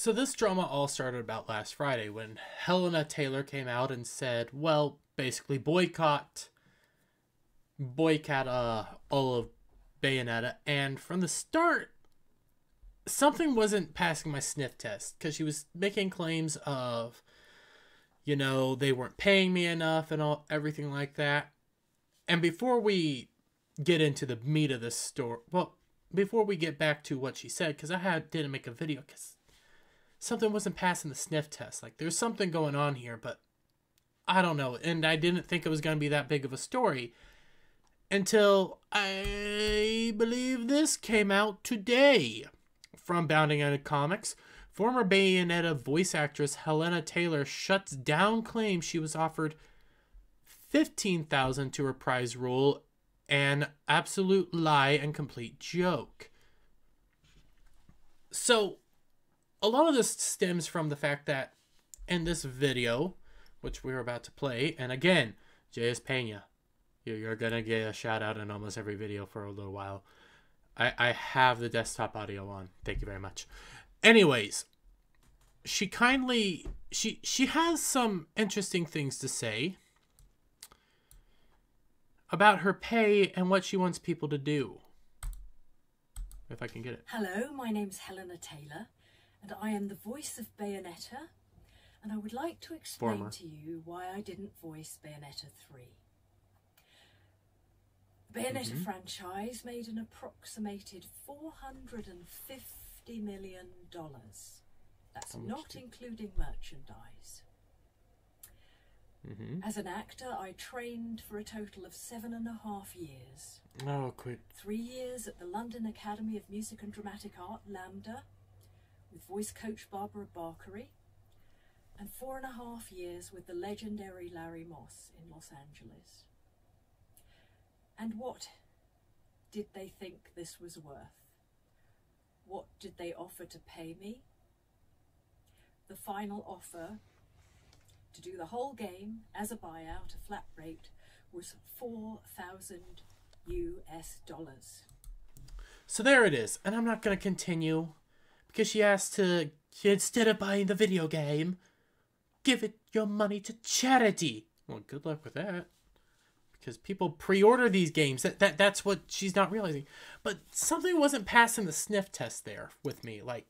So this drama all started about last Friday when Hellena Taylor came out and said, well, basically boycott all of Bayonetta. And from the start, something wasn't passing my sniff test because she was making claims of, they weren't paying me enough and everything like that. And before we get into the meat of this story, well, before we get back to what she said, because didn't make a video because something wasn't passing the sniff test. Like, there's something going on here, but I don't know. And I didn't think it was going to be that big of a story until I believe this came out today. From Bounding End Comics, former Bayonetta voice actress Hellena Taylor shuts down claims she was offered $15,000 to reprise role, an absolute lie and complete joke. So, a lot of this stems from the fact that in this video, which we're about to play, and again, J.S. Pena, you're going to get a shout out in almost every video for a little while. I have the desktop audio on. Thank you very much. Anyways, she has some interesting things to say about her pay and what she wants people to do. If I can get it. Hello, my name's Hellena Taylor, and I am the voice of Bayonetta, and I would like to explain to you why I didn't voice Bayonetta 3. The Bayonetta franchise made an approximated $450 million. That's not including merchandise. As an actor, I trained for a total of 7.5 years. Oh, quit. 3 years at the London Academy of Music and Dramatic Art, LAMDA, with voice coach Barbara Barkery, and 4.5 years with the legendary Larry Moss in Los Angeles. And what did they think this was worth? What did they offer to pay me? The final offer to do the whole game as a buyout, a flat rate, was $4,000 US. So there it is. And I'm not going to continue because she asked to, instead of buying the video game, give it your money to charity. Well, good luck with that. Because people pre-order these games. That's what she's not realizing. But something wasn't passing the sniff test there with me. Like,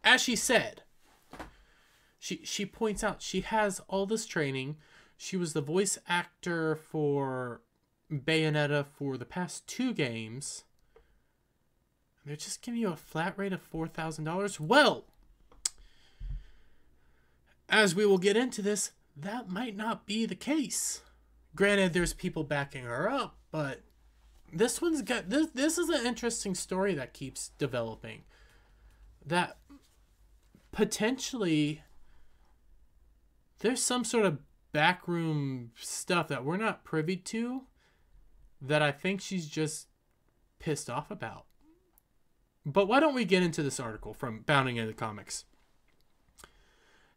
as she said, she points out she has all this training. She was the voice actor for Bayonetta for the past 2 games. They're just giving you a flat rate of $4,000. Well, as we will get into this, that might not be the case. Granted, there's people backing her up, but this one's got this is an interesting story that keeps developing. That potentially there's some sort of backroom stuff that we're not privy to that I think she's just pissed off about. But why don't we get into this article from Bounding End Comics?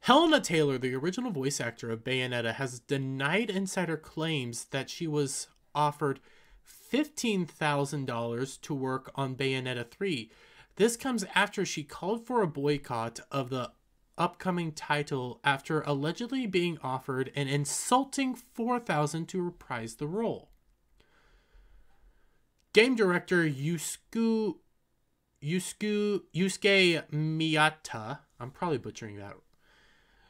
Hellena Taylor, the original voice actor of Bayonetta, has denied insider claims that she was offered $15,000 to work on Bayonetta 3. This comes after she called for a boycott of the upcoming title after allegedly being offered an insulting $4,000 to reprise the role. Game director Yusuke Miyata, I'm probably butchering that,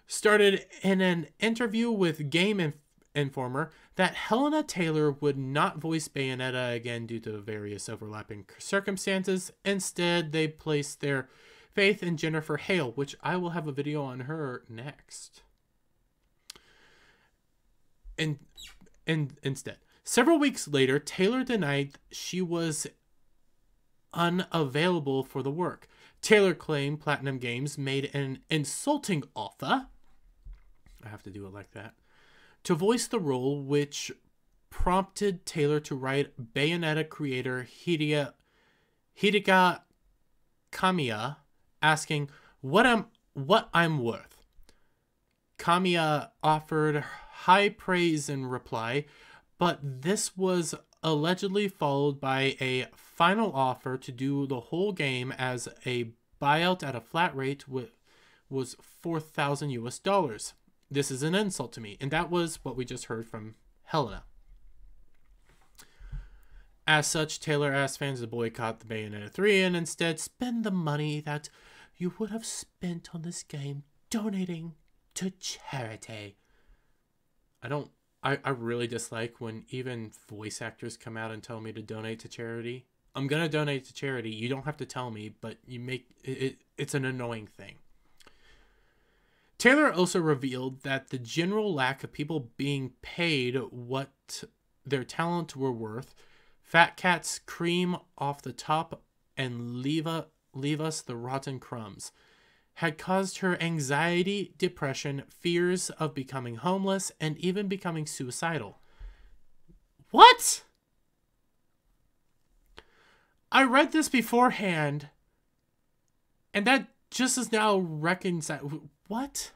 started in an interview with Game Informer that Hellena Taylor would not voice Bayonetta again due to various overlapping circumstances. Instead, they placed their faith in Jennifer Hale, which I will have a video on her next. And instead, several weeks later, Taylor denied she was unavailable for the work. Taylor claimed Platinum Games made an insulting offer, I have to do it like that, to voice the role, which prompted Taylor to write Bayonetta creator Hideka Kamiya asking what I'm worth. Kamiya offered high praise in reply, but this was allegedly followed by a final offer to do the whole game as a buyout at a flat rate was 4,000 US dollars. This is an insult to me. And that was what we just heard from Helena. As such, Taylor asked fans to boycott the Bayonetta 3 and instead spend the money that you would have spent on this game donating to charity. I really dislike when even voice actors come out and tell me to donate to charity. I'm going to donate to charity. You don't have to tell me, but you make it's an annoying thing. Taylor also revealed that the general lack of people being paid what their talent were worth, fat cats cream off the top and leave us the rotten crumbs, had caused her anxiety, depression, fears of becoming homeless, and even becoming suicidal. What? I read this beforehand, and that just is now reconciled. What?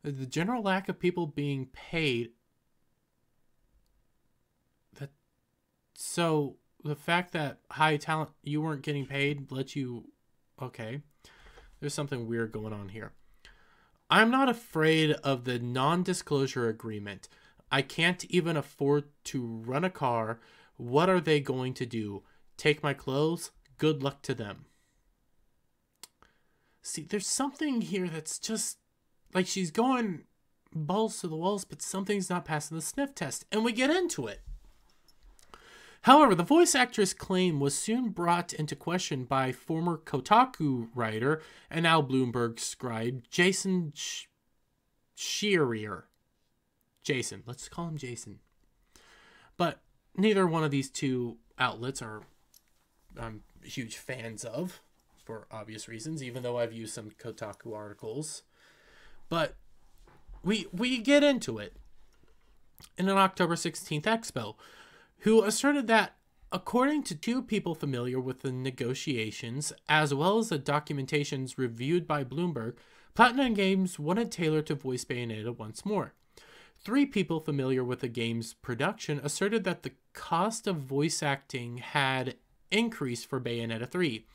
The general lack of people being paid. So the fact that high talent, you weren't getting paid, let you... Okay. There's something weird going on here. I'm not afraid of the non-disclosure agreement. I can't even afford to run a car. What are they going to do? Take my clothes? Good luck to them. See, there's something here that's just... like she's going balls to the walls, but something's not passing the sniff test. And we get into it. However, the voice actress' claim was soon brought into question by former Kotaku writer and now Bloomberg scribe Jason Schreier. Jason. Let's call him Jason. But neither one of these two outlets are I'm huge fans of, for obvious reasons, even though I've used some Kotaku articles. But we get into it in an October 16th expo, who asserted that, according to two people familiar with the negotiations, as well as the documentations reviewed by Bloomberg, Platinum Games wanted Taylor to voice Bayonetta once more. Three people familiar with the game's production asserted that the cost of voice acting had increased for Bayonetta 3,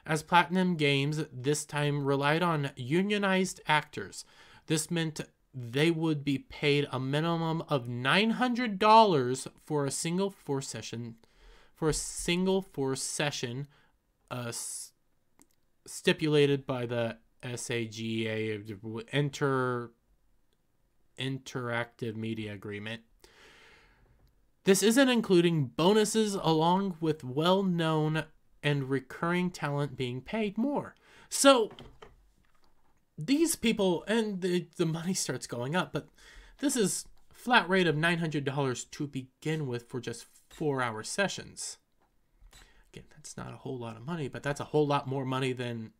as Platinum Games this time relied on unionized actors. This meant they would be paid a minimum of $900 for a single four session, stipulated by the SAGA Interactive Media Agreement. This isn't including bonuses along with well-known and recurring talent being paid more. So these people, and the money starts going up, but this is flat rate of $900 to begin with for just 4-hour sessions. Again, that's not a whole lot of money, but that's a whole lot more money than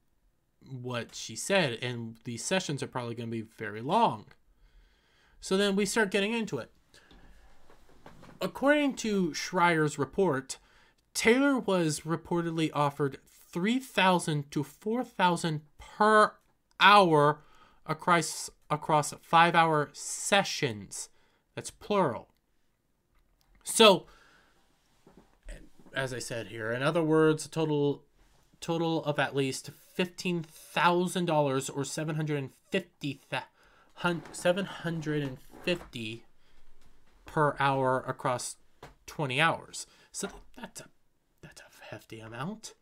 what she said, and these sessions are probably going to be very long. So then we start getting into it. According to Schreier's report, Taylor was reportedly offered $3,000 to $4,000 per hour across 5-hour sessions. That's plural. So, as I said here, in other words, a total of at least $15,000 or $750 per hour across 20 hours. So that's a hefty amount.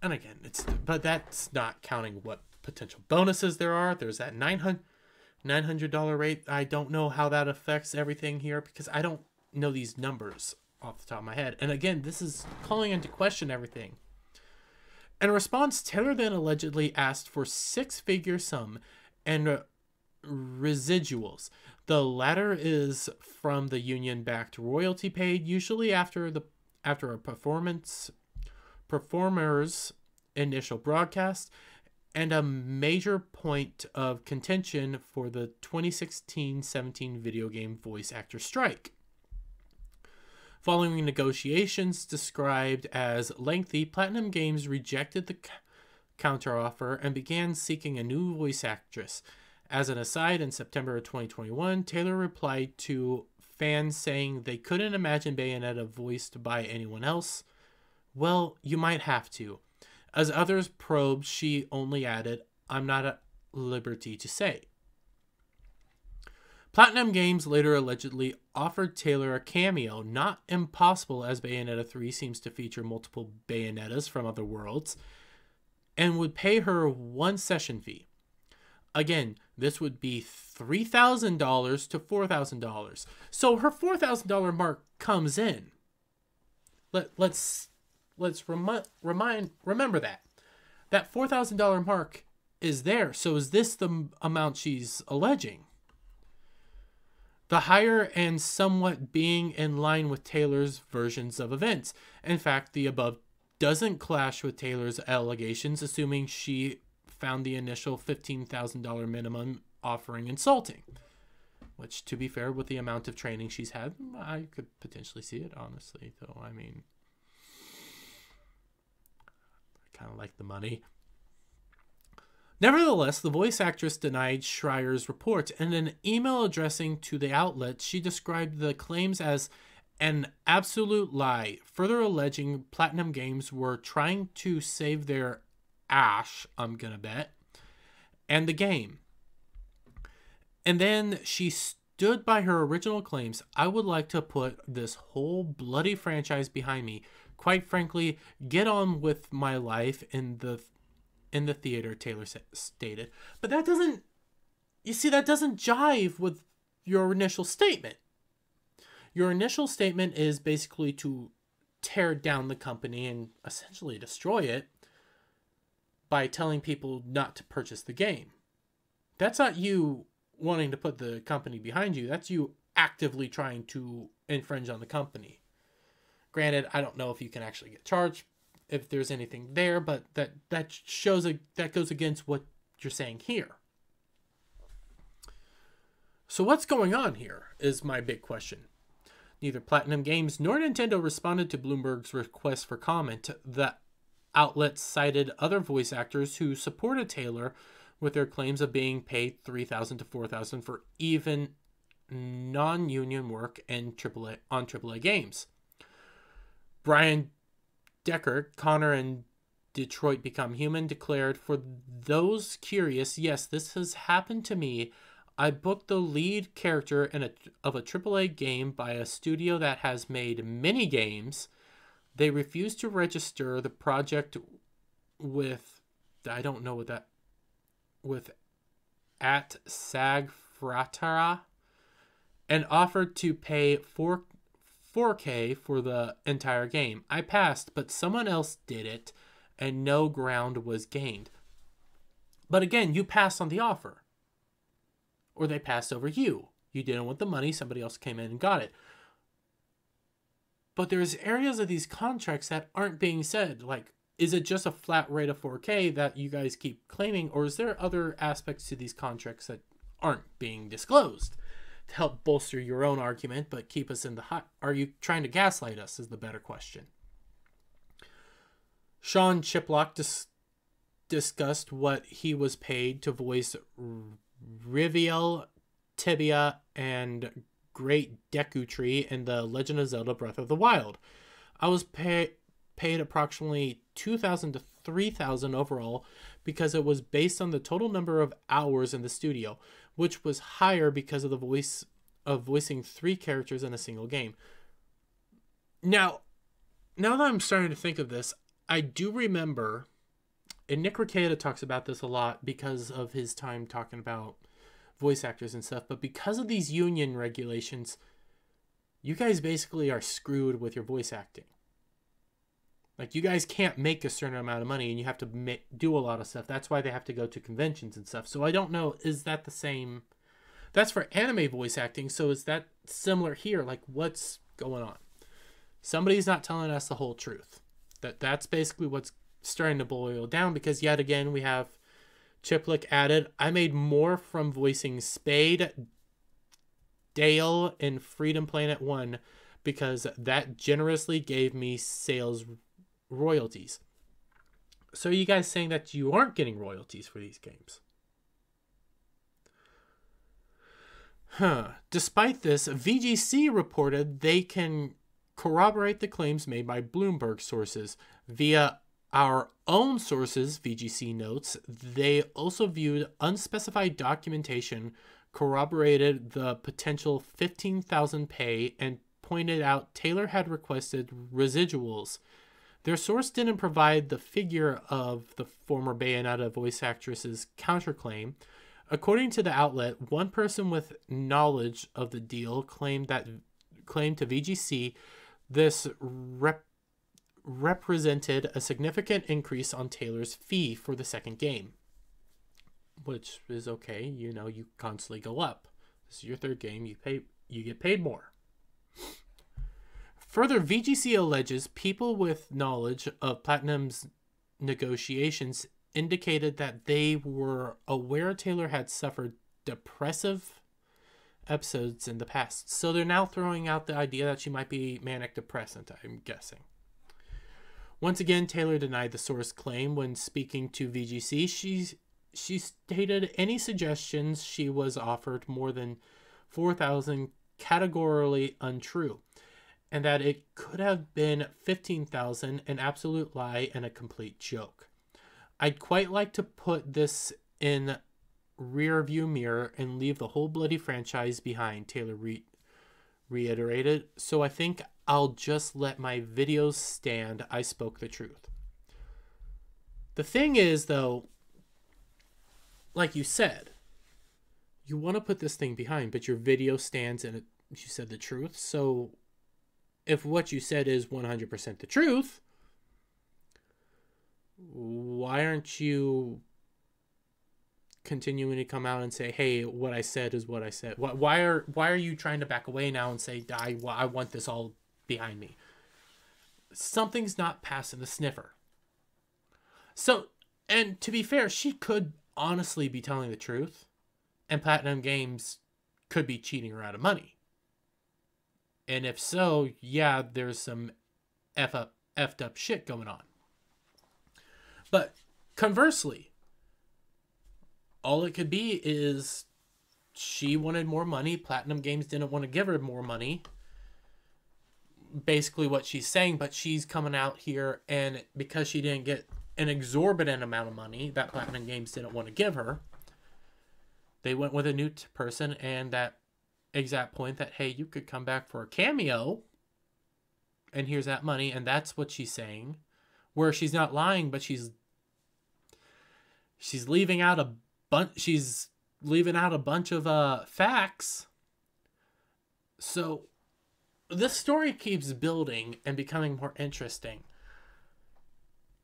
And again, but that's not counting what potential bonuses there are. There's that $900 rate. I don't know how that affects everything here because I don't know these numbers off the top of my head. And again, this is calling into question everything. In response, Taylor then allegedly asked for 6-figure sum and residuals. The latter is from the union-backed royalty paid, usually after a performer's initial broadcast, and a major point of contention for the 2016-17 video game voice actor strike. Following negotiations described as lengthy, Platinum Games rejected the counteroffer and began seeking a new voice actress. As an aside, in September of 2021, Taylor replied to fans saying they couldn't imagine Bayonetta voiced by anyone else. Well, you might have to. As others probed, she only added, "I'm not at liberty to say." Platinum Games later allegedly offered Taylor a cameo, not impossible as Bayonetta 3 seems to feature multiple Bayonettas from other worlds, and would pay her one session fee. Again, this would be $3,000 to $4,000. So her $4,000 mark comes in. Let's remember that. That $4,000 mark is there. So is this the amount she's alleging? The higher and somewhat being in line with Taylor's versions of events. In fact, the above doesn't clash with Taylor's allegations, assuming she found the initial $15,000 minimum offering insulting. Which, to be fair, with the amount of training she's had, I could potentially see it, honestly. Though, I mean, I kind of like the money. Nevertheless, the voice actress denied Schreier's report. In an email addressing to the outlet, she described the claims as an absolute lie, further alleging Platinum Games were trying to save their ash, I'm gonna bet, and the game. And then she stood by her original claims. "I would like to put this whole bloody franchise behind me. Quite frankly, get on with my life in the theater," Taylor stated. But that doesn't, you see, that doesn't jive with your initial statement. Your initial statement is basically to tear down the company and essentially destroy it by telling people not to purchase the game. That's not you wanting to put the company behind you. That's you actively trying to infringe on the company. Granted, I don't know if you can actually get charged if there's anything there, but that shows that goes against what you're saying here. So what's going on here is my big question. Neither Platinum Games nor Nintendo responded to Bloomberg's request for comment. The outlet cited other voice actors who supported Taylor with their claims of being paid $3,000 to $4,000 for even non-union work in AAA games. Brian Deckert, Connor and Detroit Become Human, declared, "For those curious, yes, this has happened to me. I booked the lead character of a AAA game by a studio that has made many games. They refused to register the project with, I don't know what that, with at SAG-AFTRA, and offered to pay 4K for the entire game. I passed, but someone else did it, and no ground was gained." But again, you passed on the offer. Or they passed over you. You didn't want the money, somebody else came in and got it. But there's areas of these contracts that aren't being said. Like, is it just a flat rate of 4K that you guys keep claiming? Or is there other aspects to these contracts that aren't being disclosed to help bolster your own argument but keep us in the hot? Are you trying to gaslight us is the better question. Sean Chiplock discussed what he was paid to voice Riviel, Tibia, and Great Deku Tree in The Legend of Zelda Breath of the Wild. "I was paid approximately $2,000 to $3,000 overall because it was based on the total number of hours in the studio, which was higher because of voicing 3 characters in a single game." Now that I'm starting to think of this, I do remember, and Nick Rekieta talks about this a lot because of his time talking about voice actors and stuff, but because of these union regulations, you guys basically are screwed with your voice acting. Like, you guys can't make a certain amount of money, and you have to do a lot of stuff. That's why they have to go to conventions and stuff. So I don't know, is that the same? That's for anime voice acting, so is that similar here? Like, what's going on? Somebody's not telling us the whole truth. That's basically what's starting to boil down, because yet again we have Chiplock added, "I made more from voicing Spade, Dale in Freedom Planet 1 because that generously gave me sales royalties." So are you guys saying that you aren't getting royalties for these games? Despite this, VGC reported they can corroborate the claims made by Bloomberg sources via Our own sources, VGC notes, they also viewed unspecified documentation corroborated the potential $15,000 pay and pointed out Taylor had requested residuals. Their source didn't provide the figure of the former Bayonetta voice actress's counterclaim. According to the outlet, one person with knowledge of the deal claimed to VGC this represented a significant increase on Taylor's fee for the second game, which is okay. You know, you constantly go up. This is your third game. You get paid more. Further, VGC alleges people with knowledge of Platinum's negotiations indicated that they were aware Taylor had suffered depressive episodes in the past. So they're now throwing out the idea that she might be manic depressant, I'm guessing. Once again, Taylor denied the source claim when speaking to VGC. She stated any suggestions she was offered more than $4,000 categorically untrue, and that it could have been $15,000 an absolute lie and a complete joke. I'd quite like to put this in rear view mirror and leave the whole bloody franchise behind, Taylor reiterated. So I think I'll just let my videos stand. I spoke the truth. The thing is, though, like you said, you want to put this thing behind, but your video stands and you said the truth. So if what you said is 100% the truth, why aren't you continuing to come out and say, hey, what I said is what I said? Why are you trying to back away now and say, I want this all behind me? Something's not passing the sniffer. So, and to be fair, she could honestly be telling the truth, and Platinum Games could be cheating her out of money. And if so, yeah, there's some effed up shit going on. But conversely, all it could be is she wanted more money. Platinum Games didn't want to give her more money. Basically what she's saying, but she's coming out here, and because she didn't get an exorbitant amount of money that Platinum Games didn't want to give her, they went with a new person, and that exact point that, hey, you could come back for a cameo, and here's that money, and that's what she's saying, where she's not lying, but she's leaving out a bunch of facts. So this story keeps building and becoming more interesting,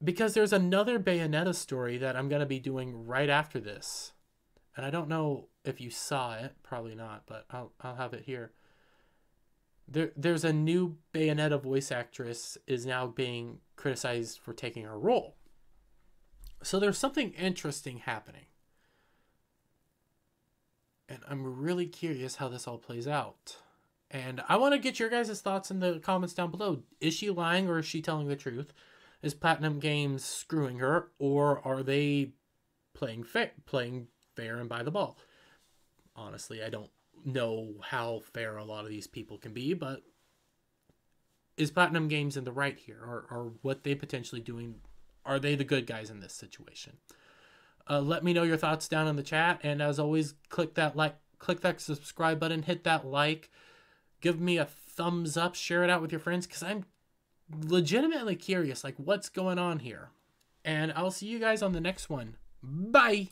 because there's another Bayonetta story that I'm going to be doing right after this. And I don't know if you saw it, probably not, but I'll have it here. There's a new Bayonetta voice actress is now being criticized for taking her role. So there's something interesting happening. And I'm really curious how this all plays out. And I want to get your guys' thoughts in the comments down below. Is she lying, or is she telling the truth? Is Platinum Games screwing her, or are they playing fair and by the ball? Honestly, I don't know how fair a lot of these people can be, but is Platinum Games in the right here? Or what they potentially doing, are they the good guys in this situation? Let me know your thoughts down in the chat, and as always, click that subscribe button, hit that like, give me a thumbs up, share it out with your friends, because I'm legitimately curious, like, what's going on here? And I'll see you guys on the next one. Bye!